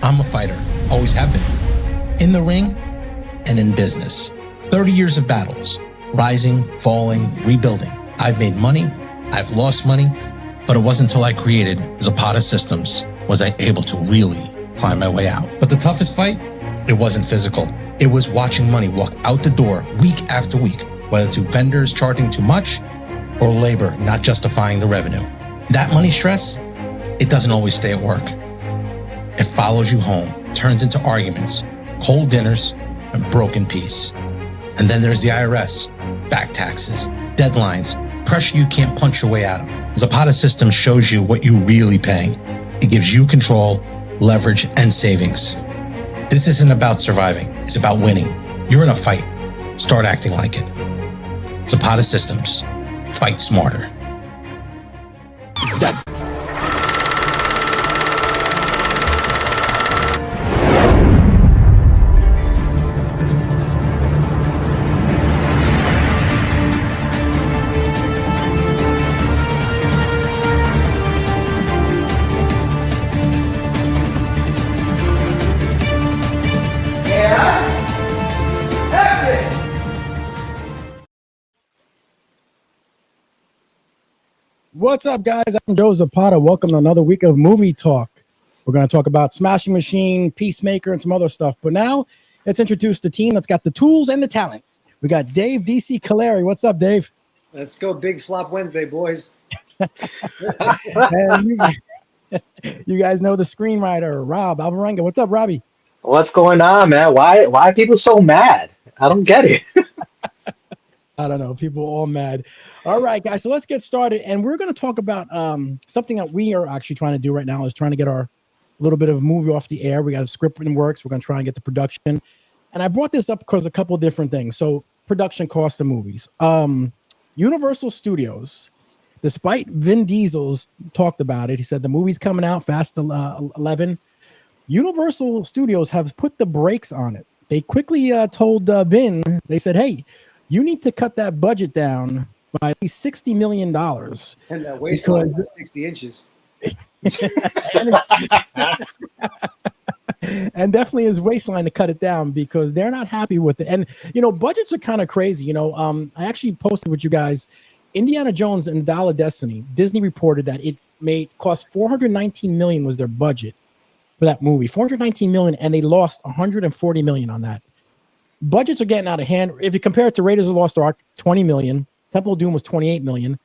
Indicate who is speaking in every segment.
Speaker 1: I'm a fighter, always have been. In the ring and in business. 30 years of battles, rising, falling, rebuilding. I've made money, I've lost money, but it wasn't until I created Zapata Systems was I able to really climb my way out. But the toughest fight, it wasn't physical. It was watching money walk out the door week after week, whether to vendors charging too much or labor not justifying the revenue. That money stress, it doesn't always stay at work. It follows you home, turns into arguments, cold dinners, and broken peace. And then there's the IRS, back taxes, deadlines, pressure you can't punch your way out of. Zapata Systems shows you what you're really paying. It gives you control, leverage, and savings. This isn't about surviving. It's about winning. You're in a fight. Start acting like it. Zapata Systems. Fight smarter.
Speaker 2: What's up, guys? I'm Joezapata. Welcome to another week of movie talk. We're going to talk about Smashing Machine, Peacemaker, and some other stuff. But now, let's introduce the team that's got the tools and the talent. We got Dave DC Callari. What's up, Dave?
Speaker 3: Let's go Big Flop Wednesday, boys.
Speaker 2: And you guys know the screenwriter, Rob Alvarenga. What's up, Robbie?
Speaker 4: What's going on, man? Why are people so mad? I don't get it.
Speaker 2: I don't know. People are all mad. All right, guys. So let's get started. And we're going to talk about something that we are actually trying to do right now is trying to get our little bit of movie off the air. We got a script in the works. We're going to try and get the production. And I brought this up because a couple of different things. So production costs of movies. Universal Studios, despite Vin Diesel's talked about it, he said the movie's coming out, Fast 11. Universal Studios have put the brakes on it. They quickly told Vin, they said, hey, you need to cut that budget down by at least $60 million.
Speaker 3: And that waistline was 60 inches.
Speaker 2: And definitely his waistline to cut it down because they're not happy with it. And, you know, budgets are kind of crazy. I actually posted with you guys, Indiana Jones and the Dial of Destiny. Disney reported that it cost $419 million was their budget for that movie. $419 million, and they lost $140 million on that. Budgets are getting out of hand. If you compare it to Raiders of the Lost Ark, $20 million. Temple of Doom was $28 million.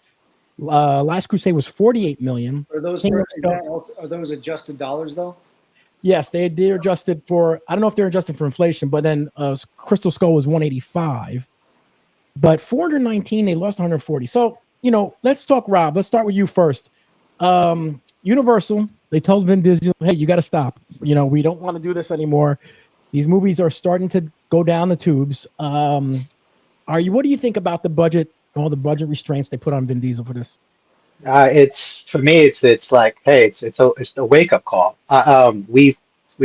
Speaker 2: Last Crusade was $48 million.
Speaker 3: Are those adjusted dollars though?
Speaker 2: Yes, they're adjusted for. I don't know if they're adjusted for inflation, but then Crystal Skull was 185. But 419, they lost 140. So let's talk, Rob. Let's start with you first. Universal, they told Vin Diesel, hey, you got to stop. We don't want to do this anymore. These movies are starting to go down the tubes. What do you think about the budget, all the budget restraints they put on Vin Diesel for this?
Speaker 4: For me, it's like, hey, it's a wake up call. We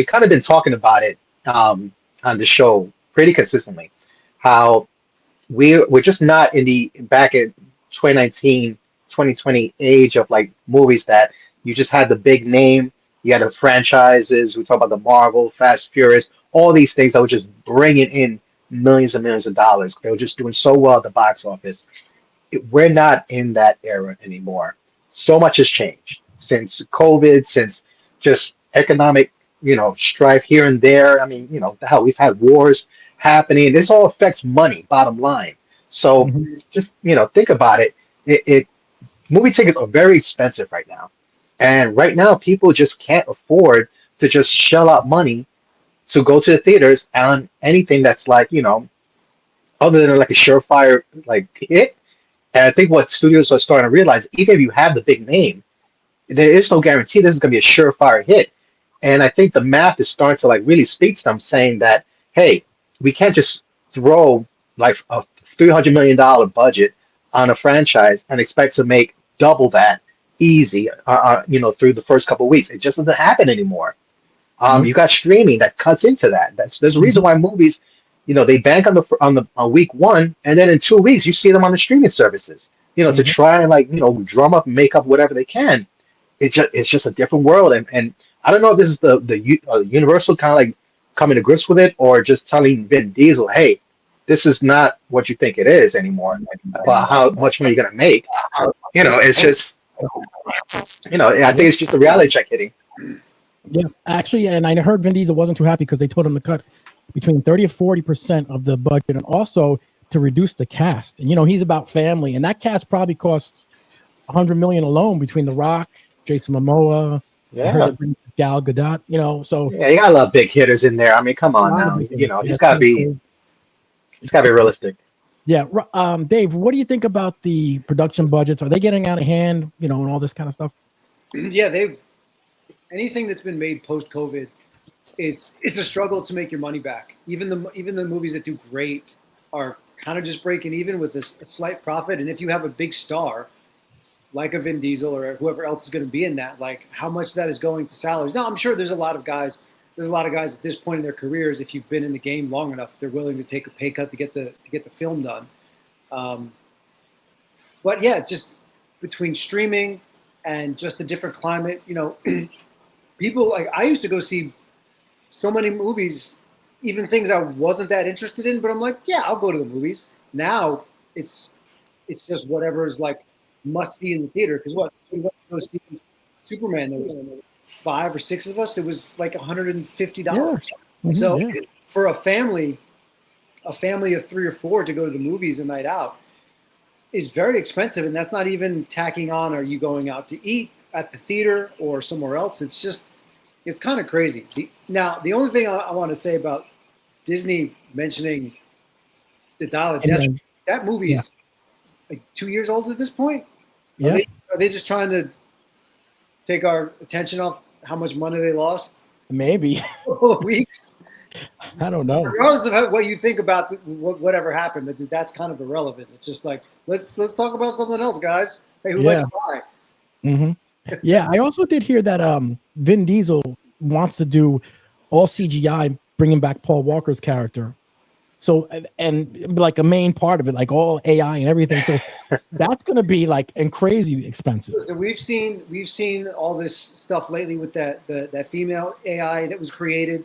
Speaker 4: kind of been talking about it on the show pretty consistently. How we're just not back in 2019, 2020 age of like movies that you just had the big name, you had the franchises. We talk about the Marvel, Fast, Furious, all these things that were just bringing in millions and millions of dollars. They were just doing so well at the box office. We're not in that era anymore. So much has changed since COVID, since just economic, strife here and there. I mean, hell, we've had wars happening. This all affects money, bottom line. So just, think about it. Movie tickets are very expensive right now. And right now, people just can't afford to just shell out money to go to the theaters on anything that's like, other than like a surefire like hit. And I think what studios are starting to realize, even if you have the big name, there is no guarantee this is going to be a surefire hit. And I think the math is starting to like really speak to them, saying that, hey, we can't just throw like a $300 million budget on a franchise and expect to make double that easy, through the first couple of weeks. It just doesn't happen anymore. You got streaming that cuts into that. There's a reason why movies, they bank on week one, and then in 2 weeks you see them on the streaming services. To try and drum up and make up whatever they can. It's just a different world, and I don't know if this is the universal kind of like coming to grips with it, or just telling Vin Diesel, hey, this is not what you think it is anymore, about how much money you're gonna make. It's just, I think it's just a reality check hitting.
Speaker 2: Yeah, actually, and I heard Vin Diesel wasn't too happy because they told him to cut between 30 and 40% of the budget, and also to reduce the cast. And he's about family, and that cast probably costs $100 million alone between The Rock, Jason Momoa,
Speaker 4: Yeah,
Speaker 2: Gal Gadot. So
Speaker 4: yeah, you got a lot of big hitters in there. I mean, come on now,
Speaker 2: yeah,
Speaker 4: he's got to be realistic.
Speaker 2: Yeah, Dave, what do you think about the production budgets? Are they getting out of hand? And all this kind of stuff.
Speaker 3: Yeah, anything that's been made post-COVID it's a struggle to make your money back. Even the movies that do great are kind of just breaking even with a slight profit. And if you have a big star like a Vin Diesel or whoever else is going to be in that, like how much that is going to salaries. Now, I'm sure there's a lot of guys at this point in their careers, if you've been in the game long enough, they're willing to take a pay cut to get the film done. But yeah, just between streaming and just a different climate, people like I used to go see so many movies, even things I wasn't that interested in, but I'm like, yeah, I'll go to the movies. Now it's just whatever is like must see in the theater. Because we went to go see Superman, there was 5 or 6 of us. It was like $150. Yeah. Mm-hmm, so for a family of 3 or 4 to go to the movies a night out is very expensive, and that's not even tacking on. Are you going out to eat at the theater or somewhere else? It's kind of crazy. The only thing I want to say about Disney mentioning the Dial of Destiny, that movie is like 2 years old at this point.
Speaker 2: Yeah.
Speaker 3: Are they just trying to take our attention off how much money they lost?
Speaker 2: Maybe.
Speaker 3: Weeks.
Speaker 2: I don't know.
Speaker 3: Regardless of what you think about whatever happened, that's kind of irrelevant. It's just like let's talk about something else, guys. Hey, who likes pie?
Speaker 2: Mm-hmm. Yeah, I also did hear that Vin Diesel wants to do all CGI, bringing back Paul Walker's character. So, and like a main part of it, like all AI and everything. So that's going to be like and crazy expensive.
Speaker 3: We've seen all this stuff lately with that female AI that was created.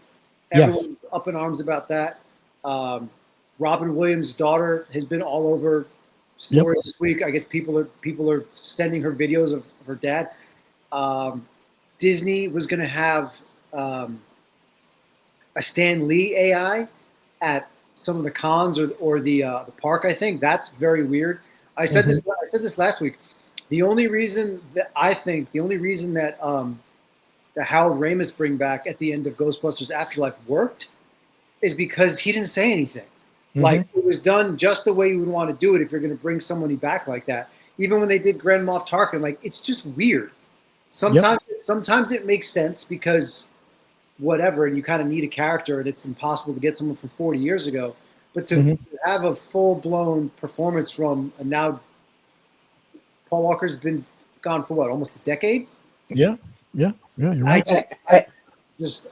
Speaker 3: Everyone's up in arms about that. Robin Williams' daughter has been all over stories this week. I guess people are sending her videos of her dad. Disney was going to have a Stan Lee AI at some of the cons or the park. I think that's very weird. I said this last week. The only reason that the Harold Ramis bring back at the end of Ghostbusters Afterlife worked is because he didn't say anything. Mm-hmm. Like it was done just the way you would want to do it if you're going to bring somebody back like that. Even when they did Grand Moff Tarkin, like it's just weird. Sometimes it makes sense because whatever, and you kind of need a character, and it's impossible to get someone from 40 years ago. But to have a full-blown performance from now, Paul Walker's been gone for what, almost a decade?
Speaker 2: Yeah, you're right.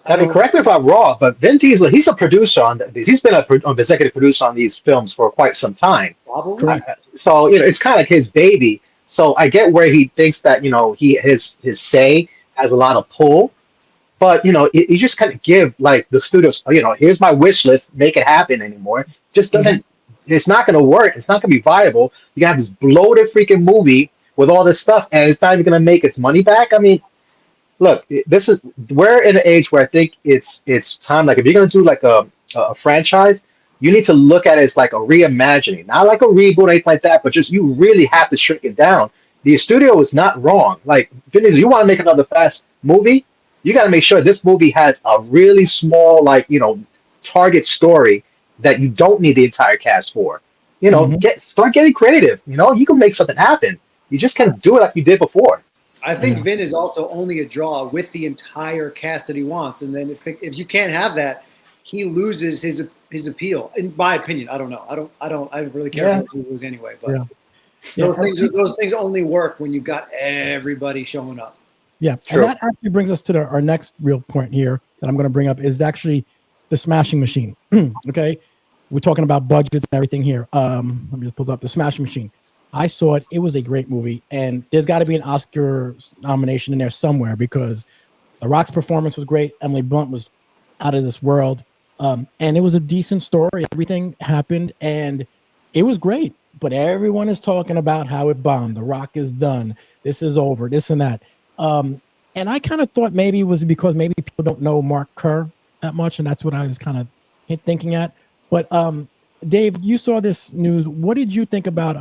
Speaker 4: I mean, correct me if I'm wrong, but Vin Diesel, he's a producer on these. He's been an executive producer on these films for quite some time.
Speaker 3: Probably.
Speaker 4: So it's kind of like his baby. So I get where he thinks that his say has a lot of pull, but you just kind of give like the studios, here's my wish list, make it happen anymore. Just doesn't. It's not going to work. It's not going to be viable. You have this bloated freaking movie with all this stuff, and it's not even going to make its money back. I mean, look, we're in an age where I think it's time. Like if you're going to do like a franchise, you need to look at it as like a reimagining, not like a reboot or anything like that, but just you really have to shrink it down. The studio is not wrong. Like, you want to make another Fast movie, you got to make sure this movie has a really small, target story that you don't need the entire cast for. Start getting creative. You can make something happen. You just can't do it like you did before.
Speaker 3: I think Vin is also only a draw with the entire cast that he wants, and then if you can't have that, he loses his appeal. In my opinion, I don't know. I don't really care who it was anyway. But those things only work when you've got everybody showing up.
Speaker 2: Yeah, and that actually brings us to our next real point here that I'm going to bring up is actually the Smashing Machine. Okay, we're talking about budgets and everything here. Let me just pull up the Smashing Machine. I saw it. It was a great movie, and there's got to be an Oscar nomination in there somewhere because The Rock's performance was great. Emily Blunt was out of this world. And it was a decent story. Everything happened and it was great. But everyone is talking about how it bombed. The Rock is done. This is over. This and that. And I kind of thought maybe it was because maybe people don't know Mark Kerr that much, and that's what I was kind of thinking at. But Dave, you saw this news. What did you think about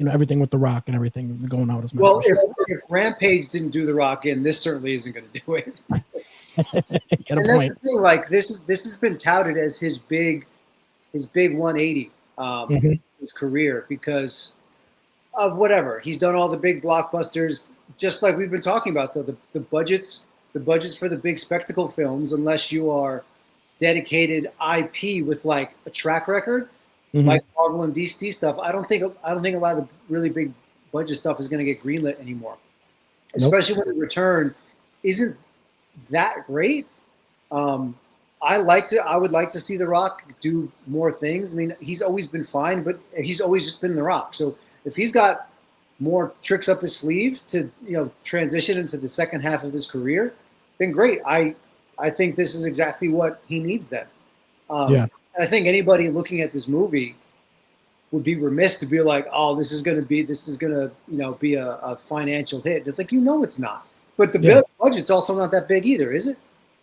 Speaker 2: everything with The Rock and everything going on?
Speaker 3: Well, if Rampage didn't do The Rock in, this certainly isn't going to do it. And that's the thing. Like this has been touted as his big 180 his career because of whatever he's done. All the big blockbusters, just like we've been talking about. Though the budgets for the big spectacle films, unless you are dedicated IP with like a track record, like Marvel and DC stuff, I don't think a lot of the really big budget stuff is going to get greenlit anymore. Especially when the return isn't that great. I would like to see The Rock do more things. I mean, he's always been fine, but he's always just been The Rock. So if he's got more tricks up his sleeve to transition into the second half of his career, then great. I think this is exactly what he needs then. And I think anybody looking at this movie would be remiss to be like, oh, this is gonna be a financial hit. It's like, it's not. But the budget's also not that big either, is it?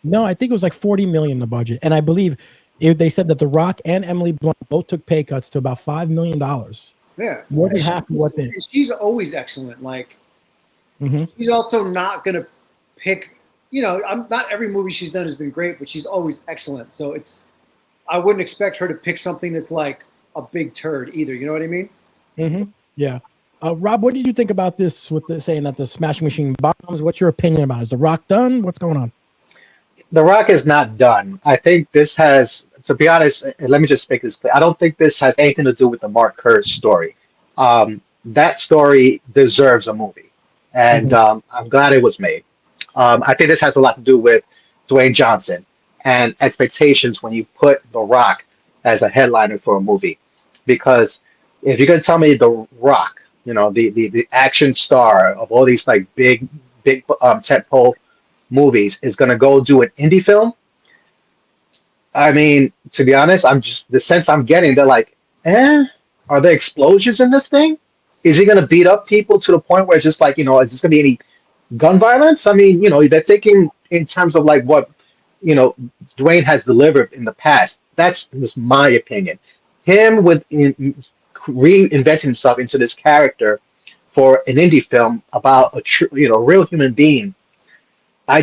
Speaker 2: No, I think it was like $40 million the budget, and I believe they said that The Rock and Emily Blunt both took pay cuts to about $5 million.
Speaker 3: Yeah,
Speaker 2: more than half of what they.
Speaker 3: She's always excellent. Like, she's also not gonna pick. Not every movie she's done has been great, but she's always excellent. So I wouldn't expect her to pick something that's like a big turd either. You know what I mean?
Speaker 2: Yeah. Rob, what did you think about this with saying that the Smashing Machine bombs? What's your opinion about it? Is The Rock done? What's going on?
Speaker 4: The Rock is not done. I think this has, to be honest, and let me just make this clear. I don't think this has anything to do with the Mark Kerr story. That story deserves a movie, and I'm glad it was made. I think this has a lot to do with Dwayne Johnson and expectations when you put The Rock as a headliner for a movie. Because if you're going to tell me The Rock, the action star of all these like big tentpole movies is going to go do an indie film, I mean, to be honest, the sense I'm getting, they're like, are there explosions in this thing? Is he going to beat up people to the point where it's just like, is this going to be any gun violence? I mean, they're thinking in terms of like what, Dwayne has delivered in the past. That's just my opinion. Him reinventing himself into this character for an indie film about a real human being. I'm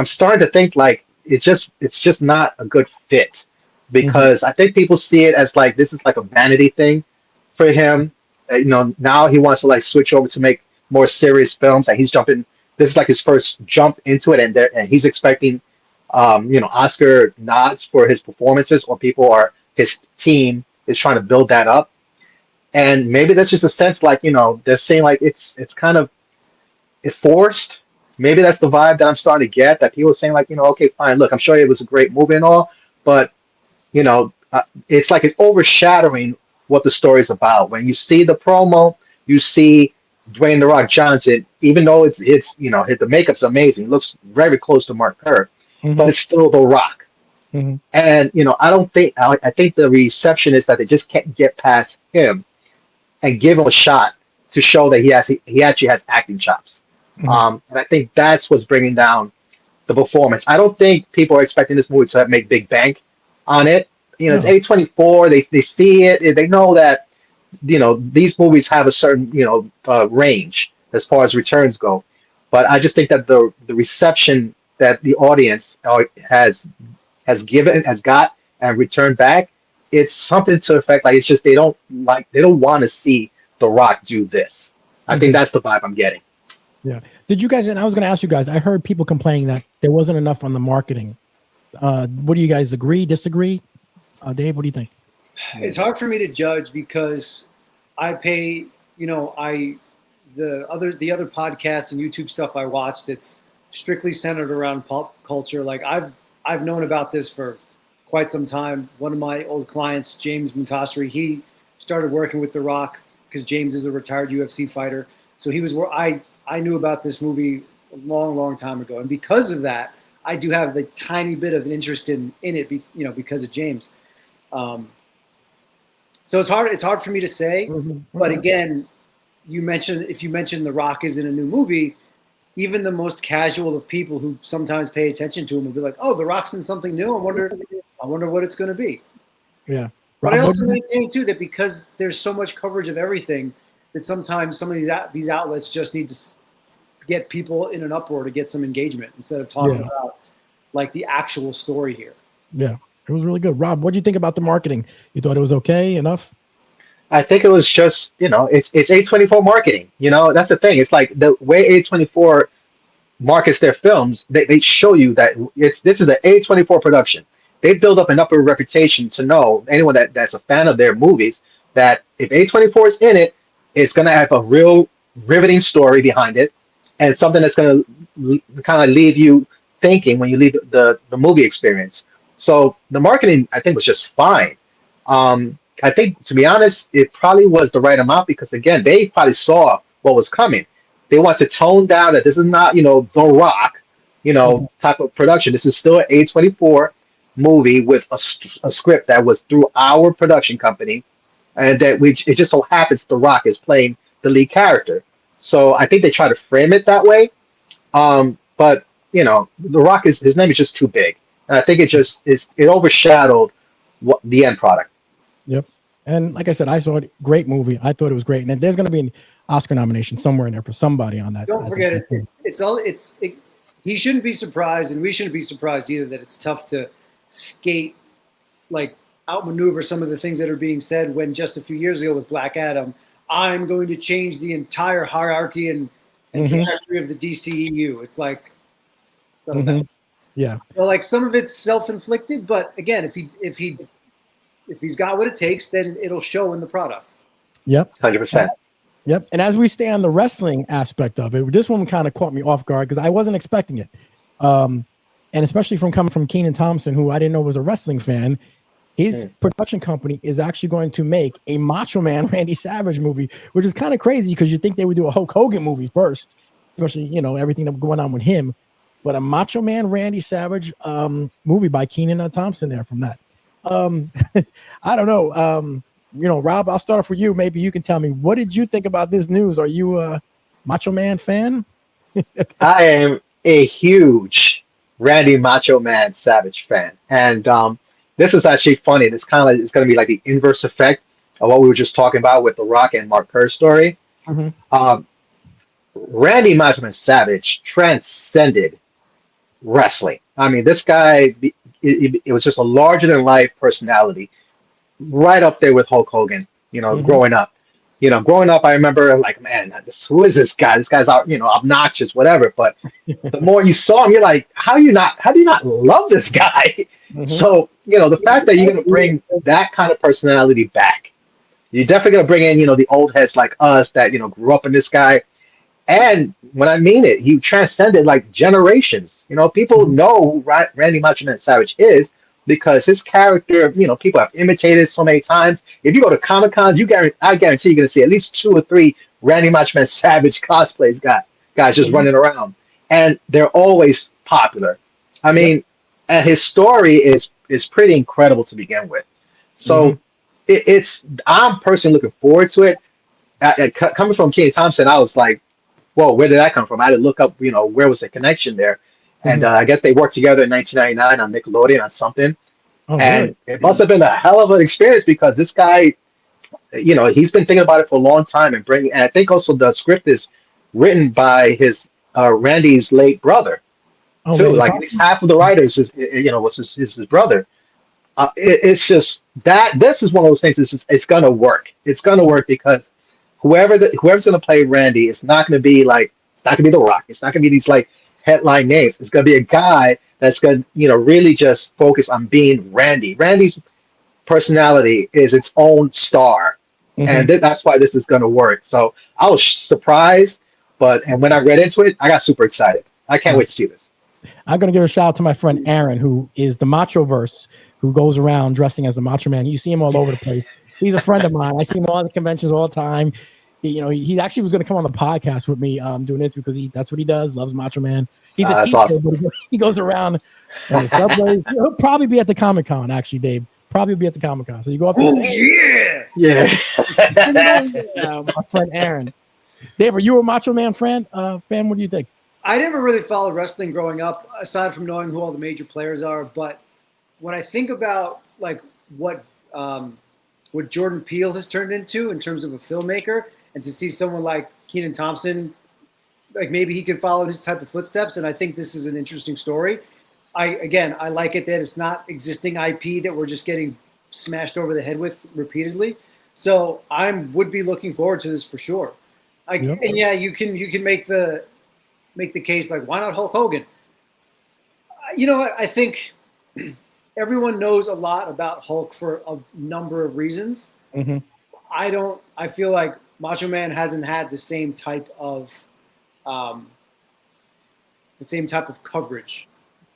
Speaker 4: starting to think like it's just not a good fit because I think people see it as like this is like a vanity thing for him. Now he wants to like switch over to make more serious films, and he's jumping. This is like his first jump into it, and he's expecting, Oscar nods for his performances, or his team is trying to build that up, and maybe that's just a sense like they're saying like it's forced. Maybe that's the vibe that I'm starting to get, that people are saying like, okay, fine, look, I'm sure it was a great movie and all, but, it's like it's overshadowing what the story's about. When you see the promo, you see Dwayne "The Rock" Johnson, even though it's the makeup's amazing, it looks very close to Mark Kerr, but it's still The Rock. And, I think the reception is that they just can't get past him and give him a shot to show that he actually has acting chops. And I think that's what's bringing down the performance. I don't think people are expecting this movie to make big bank on it. It's A24. They see it. They know that these movies have a certain range as far as returns go. But I just think that the reception that the audience has got and returned back, it's something to the effect like it's just they don't want to see The Rock do this. I think that's the vibe I'm getting.
Speaker 2: Yeah. Did you guys, and I was going to ask you guys, I heard people complaining that there wasn't enough on the marketing. What do you guys agree, disagree? Dave, what do you think?
Speaker 3: It's hard for me to judge because I pay, the other podcasts and YouTube stuff I watch that's strictly centered around pop culture. Like I've known about this for quite some time. One of my old clients, James Muntasri, he started working with The Rock because James is a retired UFC fighter. So he was where I knew about this movie a long, long time ago. And because of that, I do have the tiny bit of an interest in it, because of James. So it's hard for me to say. But again, if you mention The Rock is in a new movie, even the most casual of people who sometimes pay attention to him will be like, "Oh, The Rock's in something new. I wonder what it's going to be."
Speaker 2: Yeah.
Speaker 3: But I also maintain too that because there's so much coverage of everything, that sometimes some of these outlets just need to get people in an uproar to get some engagement instead of talking about like the actual story here.
Speaker 2: Yeah, it was really good. Rob, what do you think about the marketing? You thought it was okay enough?
Speaker 4: I think it was just, it's A24 marketing. That's the thing. It's like the way A24 markets their films, they show you that this is an A24 production. They build up an upper reputation to know anyone that's a fan of their movies that if A24 is in it, it's going to have a real riveting story behind it and something that's going to kind of leave you thinking when you leave the movie experience. So the marketing, I think, was just fine. I think, to be honest, it probably was the right amount because, again, they probably saw what was coming. They want to tone down that this is not, The Rock, type of production. This is still an A24 movie with a script that was through our production company, and that it just so happens The Rock is playing the lead character. So I think they try to frame it that way. But The Rock his name is just too big, and I think it overshadowed the end product.
Speaker 2: Yep. And like I said, I saw it. Great movie. I thought it was great. And there's going to be an Oscar nomination somewhere in there for somebody on that.
Speaker 3: Don't forget it. He shouldn't be surprised, and we shouldn't be surprised either that it's tough to outmaneuver some of the things that are being said when just a few years ago with Black Adam, I'm going to change the entire hierarchy and trajectory of the DCEU. It's like,
Speaker 2: yeah.
Speaker 3: So like some of it's self-inflicted, but again, if he's got what it takes, then it'll show in the product.
Speaker 2: Yep.
Speaker 4: 100%.
Speaker 2: Yep. And as we stay on the wrestling aspect of it, this one kind of caught me off guard because I wasn't expecting it. And especially coming from Kenan Thompson, who I didn't know was a wrestling fan. His production company is actually going to make a Macho Man Randy Savage movie, which is kind of crazy because you think they would do a Hulk Hogan movie first, especially, everything that's going on with him. But a Macho Man Randy Savage movie by Kenan Thompson there from that. I don't know. Rob, I'll start off with you. Maybe you can tell me, what did you think about this news? Are you a Macho Man fan?
Speaker 4: I am a huge Randy Macho Man Savage fan. And this is actually funny. It's going to be like the inverse effect of what we were just talking about with The Rock and Mark Kerr's story. Randy Macho Man Savage transcended wrestling. I mean, this guy, it was just a larger than life personality, right up there with Hulk Hogan. Growing up, I remember like, man, who is this guy? This guy's out, obnoxious, whatever. But the more you saw him, you're like, how do you not love this guy? So the fact that you're going to bring that kind of personality back, you're definitely going to bring in the old heads like us that grew up in this guy. And when I mean it, he transcended like generations. People know who Randy Macho Man Savage is because his character, people have imitated so many times. If you go to Comic-Cons, I guarantee you're going to see at least 2 or 3 Randy Macho Man Savage cosplays guys just running around. And they're always popular. I mean, and his story is pretty incredible to begin with. So I'm personally looking forward to it. Coming from Kenan Thompson, I was like, whoa, where did that come from? I had to look up, where was the connection there? And I guess they worked together in 1999 on Nickelodeon on something. Oh, and really? It must have been a hell of an experience because this guy, he's been thinking about it for a long time and I think also the script is written by his Randy's late brother too. Like at least half of the writers was his brother. It's just that this is one of those things. It's gonna work. It's gonna work because whoever's gonna play Randy, it's not gonna be The Rock. It's not gonna be these like headline names. It's gonna be a guy that's gonna really just focus on being Randy. Randy's personality is its own star, and that's why this is gonna work. So I was surprised, and when I read into it, I got super excited. I can't wait to see this.
Speaker 2: I'm gonna give a shout out to my friend Aaron, who is the Machoverse, who goes around dressing as the Macho Man. You see him all over the place. He's a friend of mine. I see him all at the conventions all the time. he actually was going to come on the podcast with me doing this because that's what he does. Loves Macho Man. He's a
Speaker 4: That's
Speaker 2: teacher,
Speaker 4: awesome.
Speaker 2: but he goes around and the subways. He'll probably be at the Comic-Con, actually, Dave. Probably be at the Comic-Con. So you go up there.
Speaker 3: Yeah.
Speaker 2: My friend Aaron. Dave, are you a Macho Man fan? What do you think?
Speaker 3: I never really followed wrestling growing up, aside from knowing who all the major players are. But when I think about like what Jordan Peele has turned into in terms of a filmmaker, and to see someone like Kenan Thompson, like maybe he could follow his type of footsteps, and I think this is an interesting story. I like it that it's not existing IP that we're just getting smashed over the head with repeatedly. So I would be looking forward to this for sure. And yeah, you can make the case like, why not Hulk Hogan? You know what? I think everyone knows a lot about Hulk for a number of reasons.
Speaker 2: Mm-hmm.
Speaker 3: I feel like Macho Man hasn't had the same type of coverage.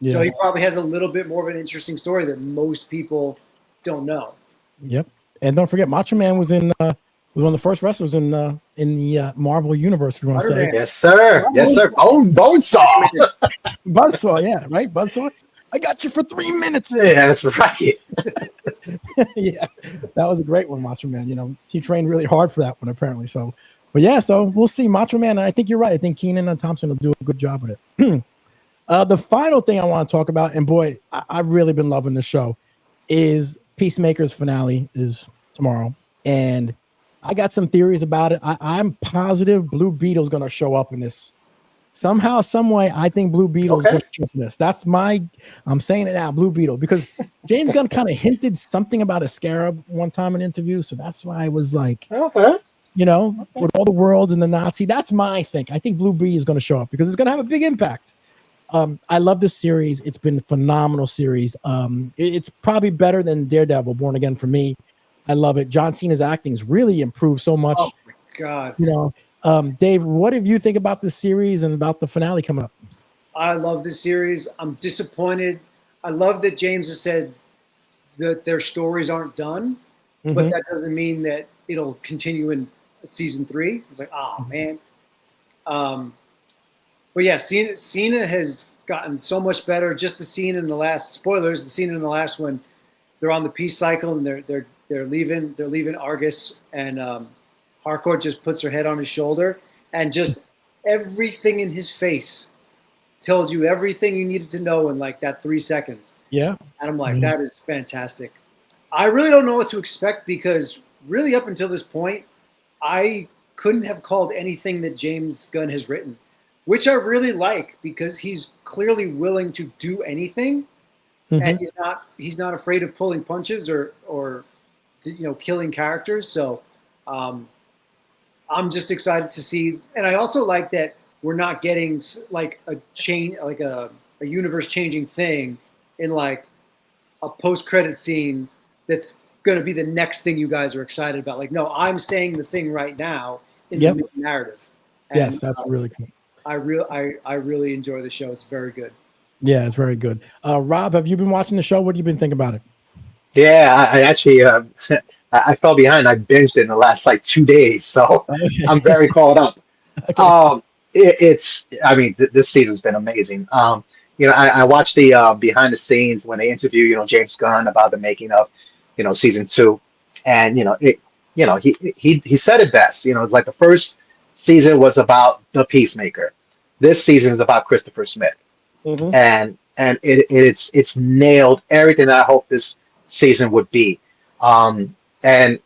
Speaker 2: Yeah.
Speaker 3: So he probably has a little bit more of an interesting story that most people don't know.
Speaker 2: Yep. And don't forget, Macho Man was one of the first wrestlers in the Marvel universe. If you want to say,
Speaker 4: yes, sir. Yes, sir. Oh, Buzzsaw.
Speaker 2: Buzzsaw, yeah, right. Buzzsaw. I got you for 3 minutes.
Speaker 4: Yeah, that's right.
Speaker 2: Yeah, that was a great one, Macho Man. He trained really hard for that one, apparently. So, but yeah, so we'll see, Macho Man. I think you're right. I think Kenan Thompson will do a good job with it. The final thing I want to talk about, and boy, I've really been loving this show, is Peacemaker's finale is tomorrow, and I got some theories about it. I'm positive Blue Beetle's going to show up in this. Somehow, some way, I think Blue Beetle's going to show up in this. I'm saying it now, Blue Beetle, because James Gunn kind of hinted something about a scarab one time in an interview, so that's why I was like, with all the worlds and the Nazi, that's my thing. I think Blue Beetle is going to show up because it's going to have a big impact. I love this series. It's been a phenomenal series. It's probably better than Daredevil, Born Again for me. I love it. John Cena's acting has really improved so much.
Speaker 3: Oh my God.
Speaker 2: Dave, what do you think about this series and about the finale coming up?
Speaker 3: I love this series. I'm disappointed. I love that James has said that their stories aren't done, but that doesn't mean that it'll continue in season 3. It's like, man. But yeah, Cena has gotten so much better. Just the scene in the last one, they're on the peace cycle and they're leaving Argus, and Harcourt just puts her head on his shoulder, and just everything in his face tells you everything you needed to know in like that 3 seconds.
Speaker 2: Yeah.
Speaker 3: And I'm like, that is fantastic. I really don't know what to expect because really up until this point, I couldn't have called anything that James Gunn has written, which I really like because he's clearly willing to do anything, and he's not afraid of pulling punches or killing characters. So I'm just excited to see, and I also like that we're not getting like a universe changing thing in like a post-credit scene that's going to be the next thing you guys are excited about. Like, no, I'm saying the thing right now in the main narrative. And,
Speaker 2: yes, that's really cool.
Speaker 3: I really enjoy the show. It's very good.
Speaker 2: Yeah, it's very good. Rob, have you been watching the show? What do you been thinking about it?
Speaker 4: Yeah, I actually I fell behind. I binged it in the last like 2 days, so I'm very caught up. Okay. This season's been amazing. I watched the behind the scenes when they interview, James Gunn about the making of, season 2, and he said it best. Like the first season was about the Peacemaker. This season is about Christopher Smith, and it's nailed everything that I hoped this season would be. And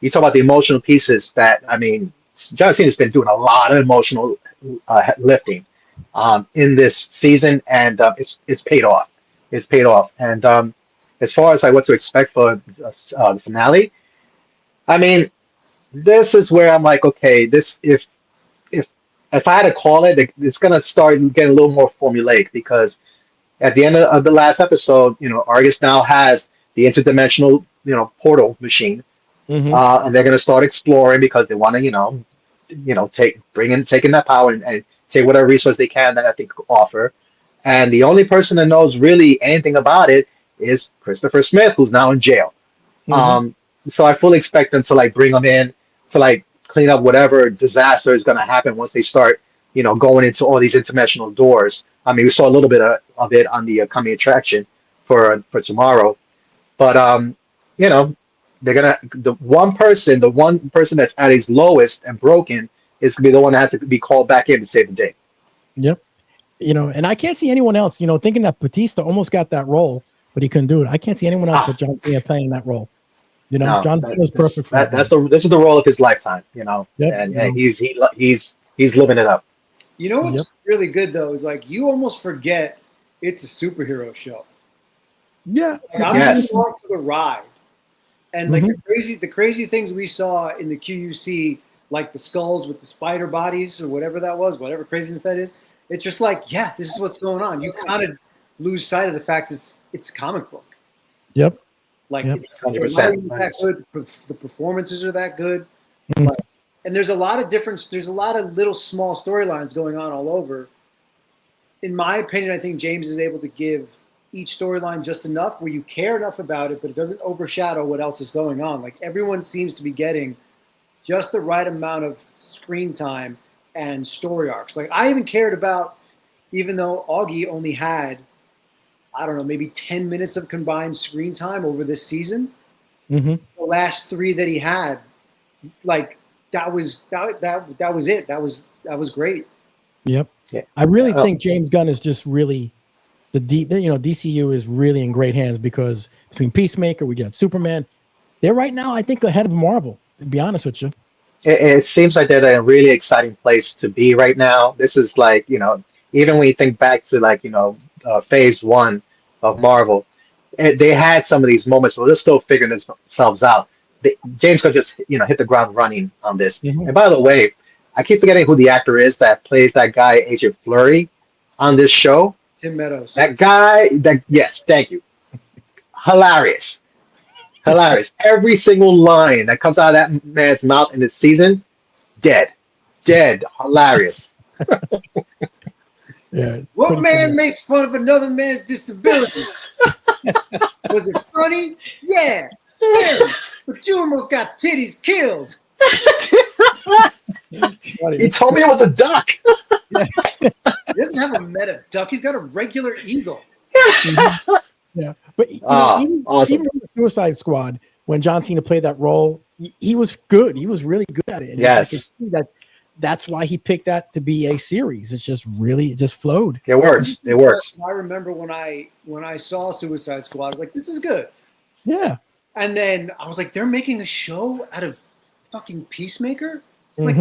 Speaker 4: you talk about the emotional pieces that, John Cena's been doing a lot of emotional lifting in this season, and it's paid off. It's paid off. And as far as like what to expect for the finale, this is where I'm like, okay, this if I had to call it, it's gonna start getting a little more formulaic, because at the end of the last episode, Argus now has the interdimensional, portal machine, and they're going to start exploring because they want to, taking that power and take whatever resource they can that I think could offer. And the only person that knows really anything about it is Christopher Smith, who's now in jail. So I fully expect them to like bring him in to like clean up whatever disaster is going to happen once they start, going into all these international doors. I mean, we saw a little bit of it on the coming attraction for tomorrow, but you know, they're gonna the one person that's at his lowest and broken is gonna be the one that has to be called back in to save the day.
Speaker 2: Yep. And I can't see anyone else, thinking that Batista almost got that role, but he couldn't do it. I can't see anyone else but John Cena playing that role.
Speaker 4: No,
Speaker 2: John Cena's perfect for
Speaker 4: this is the role of his lifetime,
Speaker 2: Yep,
Speaker 4: and he's living it up.
Speaker 3: You know what's really good though is like you almost forget it's a superhero show.
Speaker 2: Yeah,
Speaker 3: like, I'm just along for the ride, and like the crazy things we saw in the QUC, like the skulls with the spider bodies or whatever that was, whatever craziness that is. It's just like, yeah, this is what's going on. You kind of lose sight of the fact it's comic book.
Speaker 2: Yep.
Speaker 3: Like
Speaker 4: it's
Speaker 3: 100% that good. The performances are that good. Like, and there's a lot of little small storylines going on all over. In my opinion, I think James is able to give each storyline just enough where you care enough about it, but it doesn't overshadow what else is going on. Like everyone seems to be getting just the right amount of screen time and story arcs. Like I even cared about, even though Augie only had, I don't know, maybe 10 minutes of combined screen time over this season. The last 3 that he had, like that was it. That was great.
Speaker 2: Yep. Yeah. I really think James Gunn is just really DCU is really in great hands because between Peacemaker, we got Superman. They're right now, I think, ahead of Marvel, to be honest with you.
Speaker 4: It seems like they're in a really exciting place to be right now. This is like, even when you think back to like, phase 1 of Marvel, they had some of these moments, but they're still figuring themselves out. James Gunn just, hit the ground running on this. And by the way, I keep forgetting who the actor is that plays that guy, Agent Fleury, on this show.
Speaker 3: Tim Meadows.
Speaker 4: That guy, yes, thank you. Hilarious. Every single line that comes out of that man's mouth in this season, dead. Hilarious.
Speaker 2: Yeah.
Speaker 3: What man makes fun of another man's disability? Was it funny? Yeah. But you almost got titties killed.
Speaker 4: He told me it was a duck.
Speaker 3: He doesn't have a meta duck. He's got a regular eagle.
Speaker 2: Yeah, but
Speaker 4: awesome.
Speaker 2: Even in the Suicide Squad, when John Cena played that role, he was good. He was really good at it. And
Speaker 4: yes,
Speaker 2: that's why he picked that to be a series. It just flowed.
Speaker 4: It works.
Speaker 3: I remember when I saw Suicide Squad, I was like, "This is good."
Speaker 2: Yeah,
Speaker 3: and then I was like, "They're making a show out of fucking Peacemaker." Like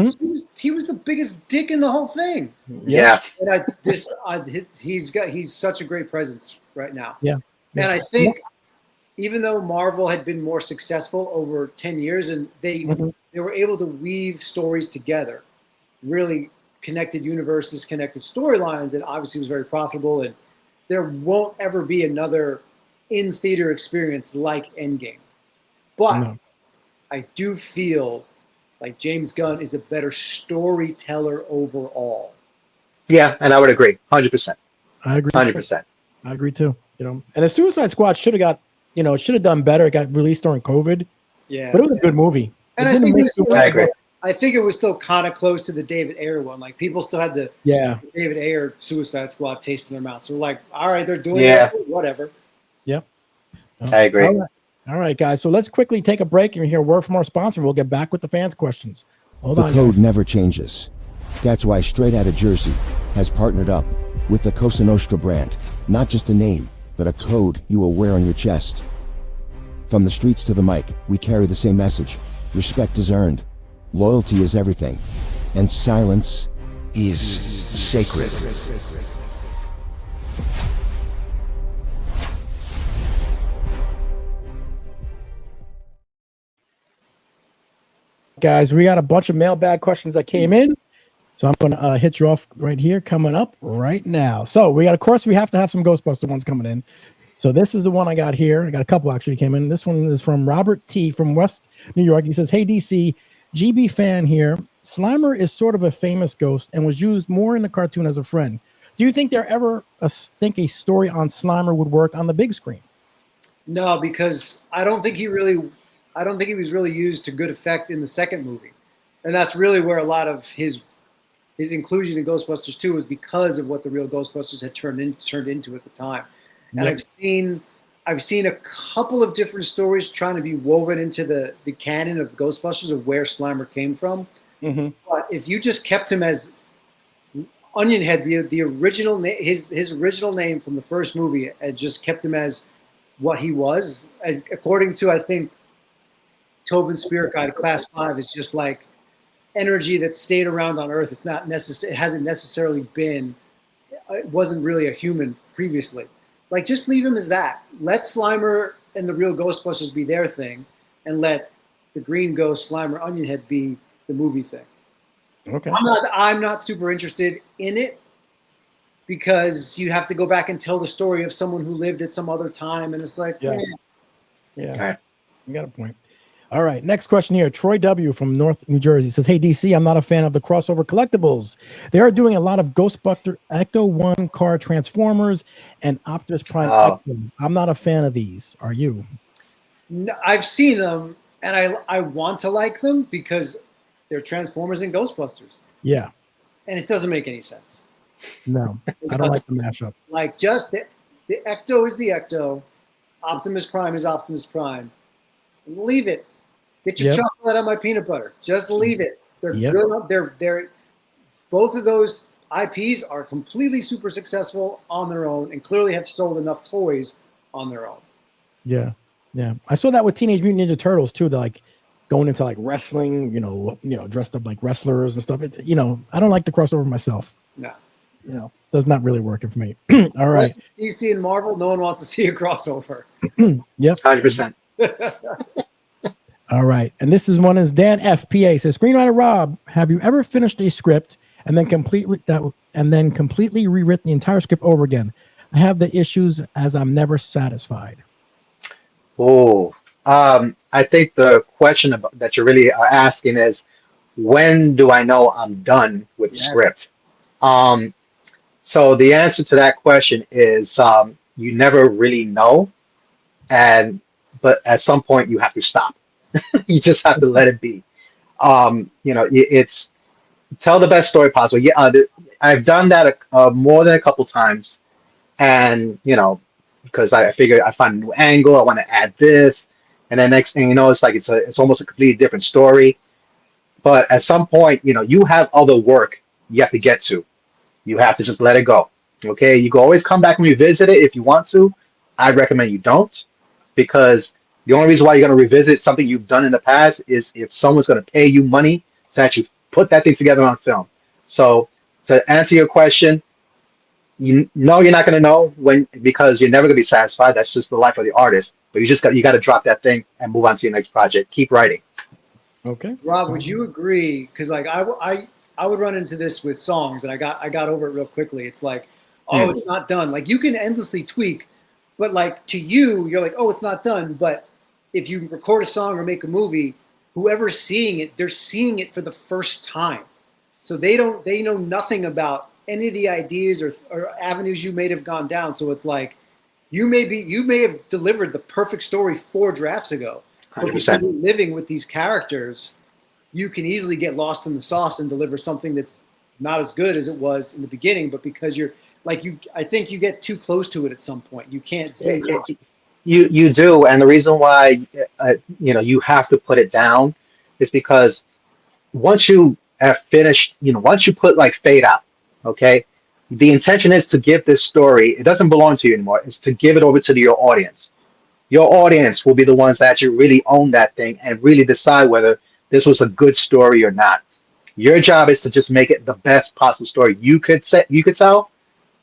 Speaker 3: he was the biggest dick in the whole thing.
Speaker 4: Yeah,
Speaker 3: and he's such a great presence right now.
Speaker 2: Yeah.
Speaker 3: And I think even though Marvel had been more successful over 10 years and they were able to weave stories together, really connected universes, connected storylines, and obviously was very profitable. And there won't ever be another in-theater experience like Endgame. But I do feel like James Gunn is a better storyteller overall.
Speaker 4: Yeah, and I would agree. 100%.
Speaker 2: I agree.
Speaker 4: 100%.
Speaker 2: I agree too. And the Suicide Squad should have got, it should have done better. It got released during COVID.
Speaker 3: Yeah.
Speaker 2: But it was a good movie.
Speaker 3: And I think it was still kind of close to the David Ayer one. Like people still had the David Ayer Suicide Squad taste in their mouth. So we're like, all right, they're doing it, whatever.
Speaker 2: Yep.
Speaker 4: I agree.
Speaker 2: All right, guys. So let's quickly take a break and hear a word from our sponsor. We'll get back with the fans' questions. Hold on.
Speaker 5: The code never changes. That's why Straight Outta Jersey has partnered up with the Cosa Nostra brand. Not just a name, but a code you will wear on your chest. From the streets to the mic, we carry the same message. Respect is earned. Loyalty is everything. And silence is sacred.
Speaker 2: Guys, we got a bunch of mailbag questions that came in. So I'm going to hit you off right here, coming up right now. So we have to have some Ghostbuster ones coming in. So this is the one I got here. I got a couple actually came in. This one is from Robert T. from West New York. He says, "Hey, DC, GB fan here. Slimer is sort of a famous ghost and was used more in the cartoon as a friend. Do you think a story on Slimer would work on the big screen?"
Speaker 3: No, because I don't think he was really used to good effect in the second movie. And that's really where a lot of his inclusion in Ghostbusters 2 was because of what the real Ghostbusters had turned into at the time. And
Speaker 2: Yep.
Speaker 3: I've seen a couple of different stories trying to be woven into the canon of Ghostbusters of where Slimer came from.
Speaker 2: Mm-hmm.
Speaker 3: But if you just kept him as Onionhead, the original his original name from the first movie, and just kept him as what he was, according to I think Tobin's Spirit Guide, Class 5 is just like energy that stayed around on Earth. It's not necessary. It hasn't necessarily been. It wasn't really a human previously. Like, just leave him as that. Let Slimer and the real Ghostbusters be their thing, and let the Green Ghost Slimer Onionhead be the movie thing.
Speaker 2: Okay.
Speaker 3: I'm not super interested in it because you have to go back and tell the story of someone who lived at some other time, and it's like,
Speaker 2: Yeah.
Speaker 3: eh.
Speaker 2: Yeah.
Speaker 4: Right.
Speaker 2: You got a point. All right. Next question here. Troy W. from North New Jersey says, "Hey, DC, I'm not a fan of the crossover collectibles. They are doing a lot of Ghostbuster Ecto 1 car Transformers and Optimus Prime
Speaker 4: Oh.
Speaker 2: Ecto. I'm not a fan of these. Are you?"
Speaker 3: No, I've seen them, and I want to like them because they're Transformers and Ghostbusters,
Speaker 2: Yeah.
Speaker 3: and it doesn't make any sense.
Speaker 2: No, I don't like the mashup.
Speaker 3: Like, just the Ecto is the Ecto, Optimus Prime is Optimus Prime. Leave it. Get your
Speaker 2: Yep.
Speaker 3: chocolate on my peanut butter. Just leave it. They're
Speaker 2: Yep.
Speaker 3: good. They're both of those IPs are completely super successful on their own, and clearly have sold enough toys on their own.
Speaker 2: Yeah. Yeah. I saw that with Teenage Mutant Ninja Turtles too. They're like going into like wrestling, dressed up like wrestlers and stuff. I don't like the crossover myself.
Speaker 3: No.
Speaker 2: Does not really work for me. All right.
Speaker 3: Unless DC and Marvel, no one wants to see a crossover.
Speaker 2: Yep.
Speaker 4: 100%.
Speaker 2: All right. And this is one is Dan FPA says, "Screenwriter Rob, have you ever finished a script and then completely rewritten the entire script over again? I have the issues as I'm never satisfied."
Speaker 4: Oh, I think the question that you're really asking is, when do I know I'm done with the
Speaker 3: Yes.
Speaker 4: script? So the answer to that question is, you never really know, but at some point you have to stop. You just have to let it be. It's tell the best story possible. Yeah, I've done that more than a couple times, and because I figure I find a new angle, I want to add this, and then next thing you know, it's like it's almost a completely different story. But at some point, you have other work you have to get to. You have to just let it go. Okay, you can always come back and revisit it if you want to. I recommend you don't, because the only reason why you're going to revisit something you've done in the past is if someone's going to pay you money to actually put that thing together on film. So to answer your question, you're not going to know because you're never going to be satisfied. That's just the life of the artist. But you got to drop that thing and move on to your next project. Keep writing.
Speaker 2: Okay.
Speaker 3: Rob, would you agree? Because like I would run into this with songs, and I got over it real quickly. It's like, oh, it's not done. Like, you can endlessly tweak, but like, to you, you're like, oh, it's not done. But if you record a song or make a movie, whoever's seeing it, they're seeing it for the first time. So they know nothing about any of the ideas or avenues you may have gone down. So it's like, you may have delivered the perfect story 4 drafts ago. But because you're living with these characters, you can easily get lost in the sauce and deliver something that's not as good as it was in the beginning. But because I think you get too close to it at some point. You can't see it.
Speaker 4: You do, and the reason why you have to put it down is because once you have finished, once you put like fade out, okay, the intention is to give this story. It doesn't belong to you anymore. It's to give it over to your audience. Your audience will be the ones that actually really own that thing and really decide whether this was a good story or not. Your job is to just make it the best possible story you could tell,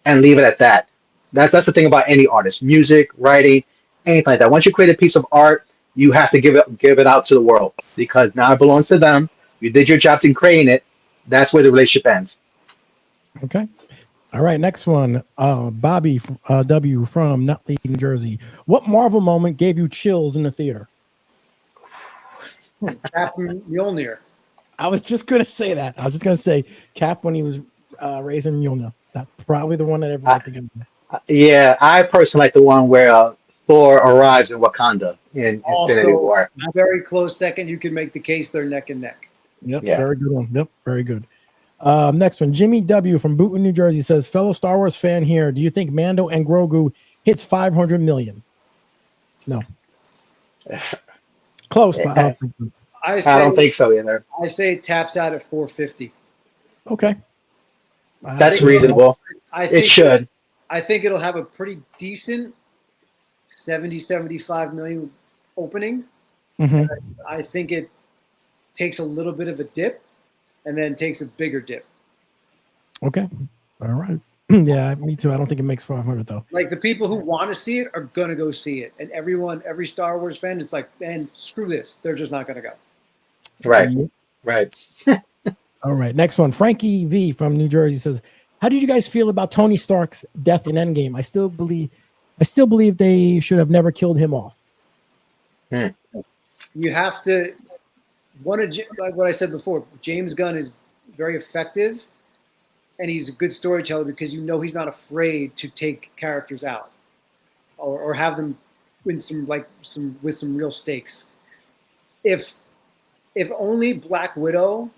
Speaker 4: and leave it at that. That's the thing about any artist, music, writing, anything like that. Once you create a piece of art, you have to give it out to the world, because now it belongs to them. You did your jobs in creating it. That's where the relationship ends.
Speaker 2: Okay. All right. Next one. Bobby W. from Nutley, New Jersey. What Marvel moment gave you chills in the theater?
Speaker 3: Captain Mjolnir.
Speaker 2: I was just going to say that. I was just going to say Cap when he was raising Mjolnir. That's probably the one that everyone thinks of.
Speaker 4: Yeah, I personally like the one where Thor arrives in Wakanda in Infinity War.
Speaker 3: A very close second. You can make the case they're neck and neck.
Speaker 2: Yep,
Speaker 4: Yeah.
Speaker 2: very good one. Yep, very good. Next one, Jimmy W from Boonton, New Jersey says, fellow Star Wars fan here. Do you think Mando and Grogu hits 500 million? No. Close, but I don't think so.
Speaker 4: I don't think so either.
Speaker 3: I say it taps out at 450.
Speaker 2: Okay.
Speaker 4: That's reasonable.
Speaker 3: I think
Speaker 4: It should.
Speaker 3: I think it'll have a pretty decent 70, 75 million opening.
Speaker 2: Mhm.
Speaker 3: I think it takes a little bit of a dip and then takes a bigger dip.
Speaker 2: Okay. All right. Yeah, me too. I don't think it makes 500 though.
Speaker 3: Like the people who want to see it are going to go see it. And every Star Wars fan is like, man, screw this. They're just not going to go.
Speaker 4: Right. Right.
Speaker 2: All right. Next one. Frankie V from New Jersey says, how did you guys feel about Tony Stark's death in Endgame? I still believe they should have never killed him off.
Speaker 3: You have to like what I said before, James Gunn is very effective and he's a good storyteller because he's not afraid to take characters out or have them with some real stakes. If only Black Widow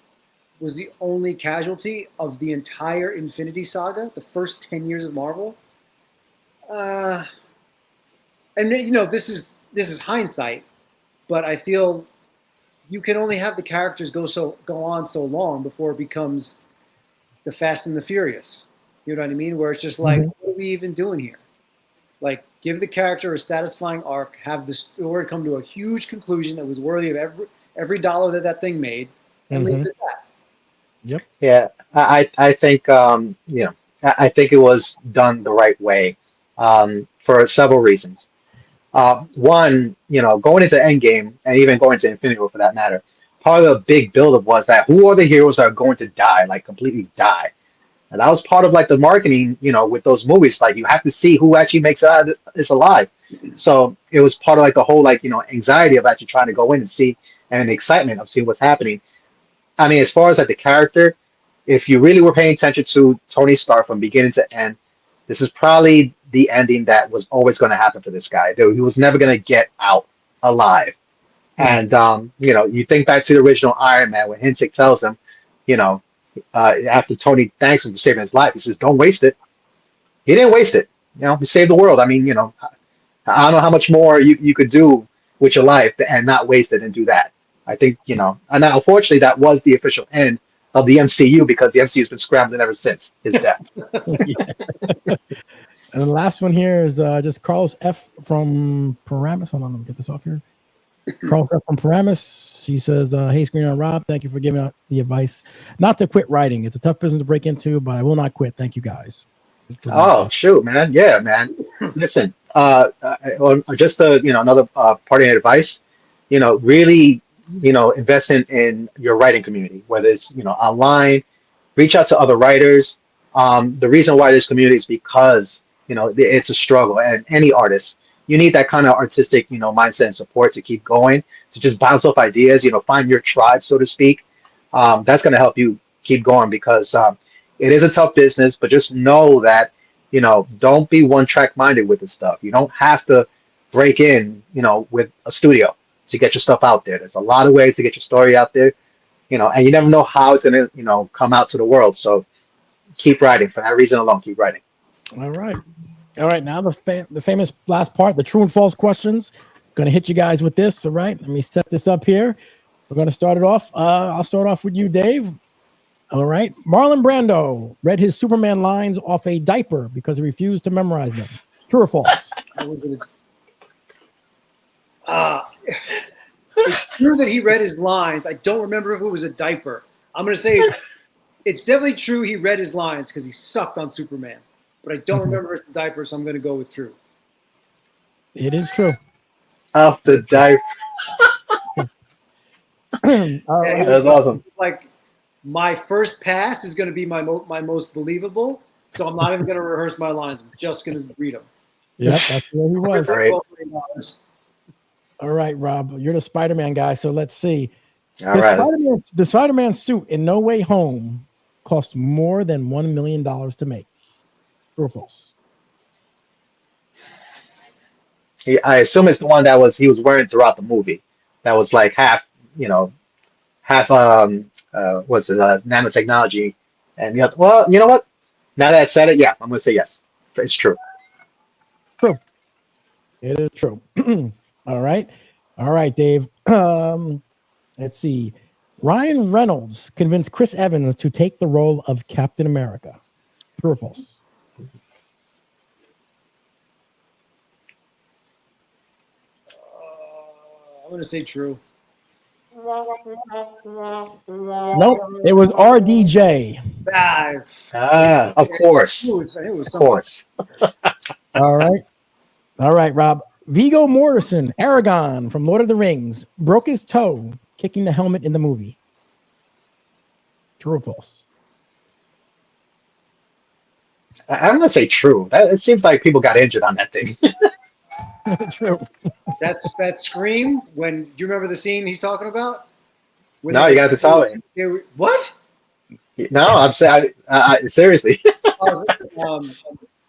Speaker 3: was the only casualty of the entire Infinity Saga, the first 10 years of Marvel, and this is hindsight, but I feel you can only have the characters go on so long before it becomes the Fast and the Furious. You know what I mean? Where it's just like, what are we even doing here? Like, give the character a satisfying arc, have the story come to a huge conclusion that was worthy of every dollar that thing made, and leave it at that.
Speaker 2: Yep.
Speaker 4: Yeah, I think I think it was done the right way for several reasons. One, going into Endgame and even going to Infinity War for that matter, part of the big buildup was that who are the heroes that are going to die, like completely die, and that was part of like the marketing, with those movies. Like you have to see who actually makes it out is alive. So it was part of like the whole anxiety of actually trying to go in and see and the excitement of seeing what's happening. I mean, as far as like the character, if you really were paying attention to Tony Stark from beginning to end, this is probably the ending that was always going to happen for this guy. He was never going to get out alive. And you think back to the original Iron Man when Hinsick tells him, after Tony thanks him for saving his life, he says, "Don't waste it." He didn't waste it. He saved the world. I mean, I don't know how much more you could do with your life and not waste it and do that. I think, and now, unfortunately, that was the official end of the MCU because the MCU has been scrambling ever since his death.
Speaker 2: And the last one here is just Carlos F. from Paramus. Hold on, let me get this off here. Carlos F. from Paramus. He says, hey, Screenwriter Rob, thank you for giving out the advice not to quit writing. It's a tough business to break into, but I will not quit. Thank you, guys.
Speaker 4: Oh, shoot, man. Yeah, man. Listen, just another parting advice, really, invest in your writing community, whether it's, online, reach out to other writers. The reason why this community is because, it's a struggle, and any artist, you need that kind of artistic, mindset and support to keep going, to just bounce off ideas, find your tribe, so to speak. That's going to help you keep going because it is a tough business, but just know that, don't be one-track minded with this stuff. You don't have to break in, with a studio to get your stuff out there. There's a lot of ways to get your story out there, and you never know how it's going to, come out to the world. So keep writing. For that reason alone, keep writing.
Speaker 2: All right. Now the famous last part, the true and false questions. Going to hit you guys with this. All right. Let me set this up here. We're going to start it off. I'll start off with you, Dave. All right. Marlon Brando read his Superman lines off a diaper because he refused to memorize them. True or false?
Speaker 3: It's true that he read his lines. I don't remember if it was a diaper. I'm going to say it's definitely true he read his lines because he sucked on Superman. But I don't remember if it's a diaper, so I'm going to go with true.
Speaker 2: It is true.
Speaker 4: Off the diaper. That's awesome.
Speaker 3: Like, my first pass is going to be my most believable, so I'm not even going to rehearse my lines. I'm just going to read them.
Speaker 2: Yep, that's where he was.
Speaker 4: Right.
Speaker 2: All right, Rob, you're the Spider-Man guy, so let's see. The Spider-Man suit in No Way Home cost more than $1 million to make. True or false?
Speaker 4: I assume it's the one that he was wearing throughout the movie. That was like half have what's it, nanotechnology, and the other. Well, you know what? Now that I said it, yeah, I'm gonna say yes. It's true.
Speaker 2: True. It is true. All right. All right, Dave. Let's see. Ryan Reynolds convinced Chris Evans to take the role of Captain America. True or false?
Speaker 3: I'm going to say true.
Speaker 2: Nope. It was RDJ.
Speaker 4: Of course.
Speaker 3: It was
Speaker 4: Of course.
Speaker 2: All right. All right, Rob. Viggo Mortensen, Aragorn from Lord of the Rings, broke his toe kicking the helmet in the movie. True or false?
Speaker 4: I'm gonna say true. It seems like people got injured on that thing.
Speaker 2: True.
Speaker 3: That's that scream when, do you remember the scene he's talking about? When
Speaker 4: No, you got to tell me.
Speaker 3: What?
Speaker 4: No, I'm saying seriously.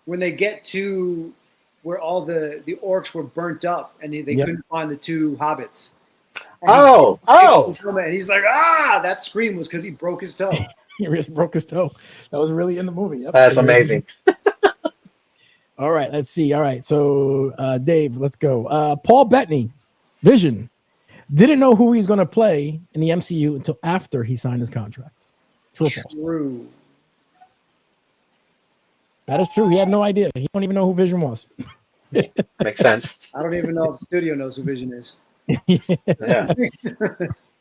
Speaker 3: When they get to where all the orcs were burnt up and they couldn't find the two hobbits. And and he's like, that scream was because he broke his toe.
Speaker 2: He really broke his toe. That was really in the movie. Yep.
Speaker 4: That's amazing.
Speaker 2: All right, let's see. All right, so Dave, let's go. Paul Bettany, Vision, didn't know who he was going to play in the MCU until after he signed his contract. True or false?
Speaker 3: True.
Speaker 2: That is true. He had no idea. He don't even know who Vision was.
Speaker 4: Makes sense.
Speaker 3: I don't even know if the studio knows who Vision is.
Speaker 4: Yeah.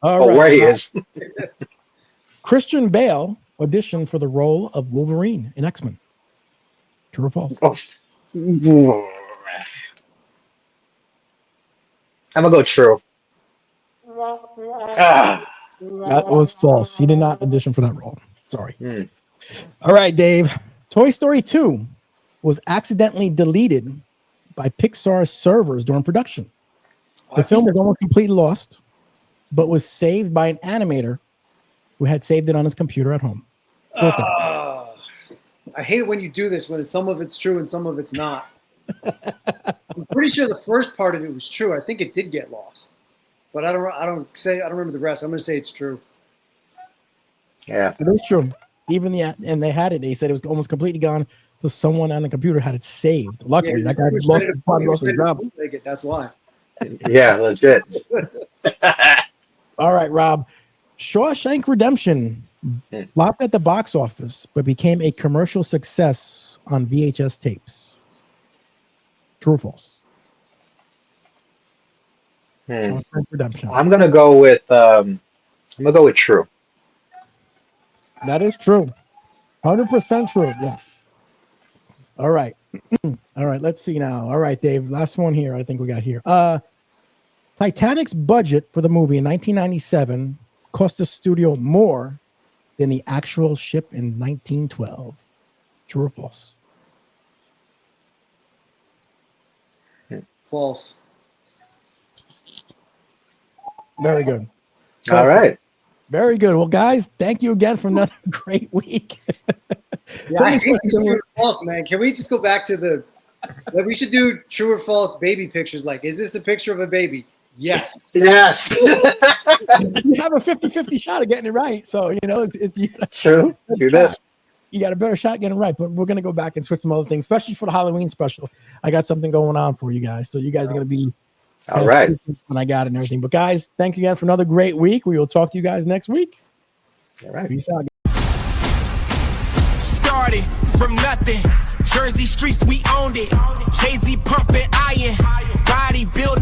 Speaker 2: All right.
Speaker 4: Where he is.
Speaker 2: Christian Bale auditioned for the role of Wolverine in X-Men. True or false?
Speaker 4: Oh. I'm gonna go true.
Speaker 2: That was false. He did not audition for that role. Sorry. All right, Dave. Toy Story 2 was accidentally deleted by Pixar's servers during production. The film was almost completely lost, but was saved by an animator who had saved it on his computer at home.
Speaker 3: I hate it when you do this, when some of it's true and some of it's not. I'm pretty sure the first part of it was true. I think it did get lost, but I don't remember the rest. I'm going to say it's true.
Speaker 4: Yeah,
Speaker 2: it is true. Even and they had it. They said it was almost completely gone. So someone on the computer had it saved. Luckily, that guy lost his job.
Speaker 3: That's why.
Speaker 4: Yeah, legit.
Speaker 2: All right, Rob. Shawshank Redemption flopped at the box office, but became a commercial success on VHS tapes. True or false? Shawshank Redemption.
Speaker 4: I'm gonna go with true.
Speaker 2: That is true. 100% true. Yes. All right. All right. Let's see now. All right, Dave. Last one here. I think we got here. Titanic's budget for the movie in 1997 cost the studio more than the actual ship in 1912. True or false?
Speaker 3: False.
Speaker 2: Very good.
Speaker 4: All right.
Speaker 2: Very good. Well, guys, thank you again for another great week.
Speaker 3: I hate true or false, man. Can we just go back to we should do true or false baby pictures. Like, is this a picture of a baby? Yes.
Speaker 4: Yes.
Speaker 2: You have a 50-50 shot of getting it right. So, it's
Speaker 4: true. Do this.
Speaker 2: You got a better shot at getting it right, but we're going to go back and switch some other things, especially for the Halloween special. I got something going on for you guys. So you guys are going to be
Speaker 4: all right
Speaker 2: when I got it and everything. But guys, thanks again for another great week. We will talk to you guys next week.
Speaker 4: All right.
Speaker 2: Peace out.
Speaker 6: Started from nothing. Jersey streets, we owned it. Jay-Z pumping iron. Bodybuilding.